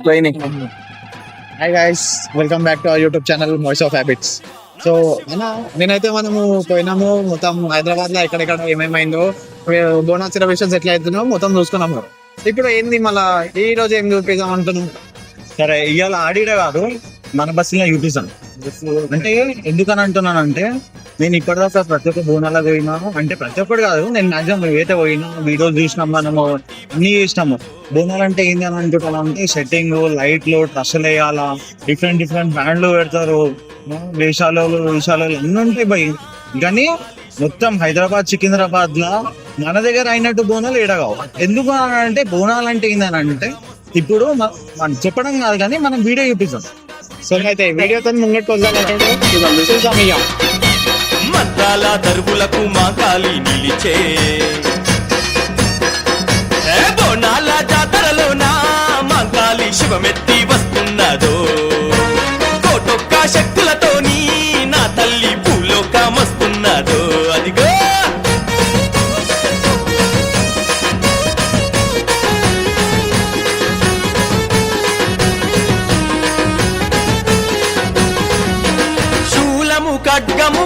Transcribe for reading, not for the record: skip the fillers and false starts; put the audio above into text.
పోయినాయి. Hi guys, welcome back to our YouTube channel voice of habits. So నేనైతే మనము పోయినాము, మొత్తం హైదరాబాద్ లో ఎక్కడెక్కడ ఏమేమైందో, బోనాల సెలబ్రేషన్స్ ఎట్లా అవుతున్నాయో మొత్తం చూసుకున్నాము. ఇప్పుడు ఏంది మళ్ళా ఈ రోజు ఏం చూపిద్దాం అంటున్నాం. సరే, ఇవాళ ఆడిడ కాదు, మన బస్సులో చూపిస్తాను. అంటే ఎందుకని అంటున్నానంటే, నేను ఇప్పటిదాకా ప్రతి ఒక్క బోనాల పోయినాను. అంటే ప్రతి ఒక్కటి కాదు, నేను మాక్సిమం ఏదైతే పోయినా వీడియోస్ చూసినాం, మనము అన్ని చూసినాము. బోనాలు అంటే ఏంది అని అంటుంటానంటే, సెట్టింగ్, లైట్లు, ట్రస్సులు వేయాలా, డిఫరెంట్ బ్యాండ్లు పెడతారు, వేషాలు అన్నీ ఉంటాయి భయ్. కానీ మొత్తం హైదరాబాద్, సికింద్రాబాద్ లా మన దగ్గర అయినట్టు బోనాలు ఏడగావు. ఎందుకు అని అంటే, బోనాలు అంటే ఏందని అంటే, ఇప్పుడు మనం చెప్పడం కాదు కానీ మనం వీడియో చూపిస్తాం. సో అయితే వీడియోతో ముంగట్టు వదలాలంటే చూద్దాం. ఇక మంత్రాల దరువులకు మా కాలి నిలిచే బోనాల జాతరలో నా మా కాలి శివమెత్తి వస్తున్నదో, కోటొక్క శక్తులతోని నా తల్లి భూలోకమస్తున్నదో. అదిగో ఖడ్గము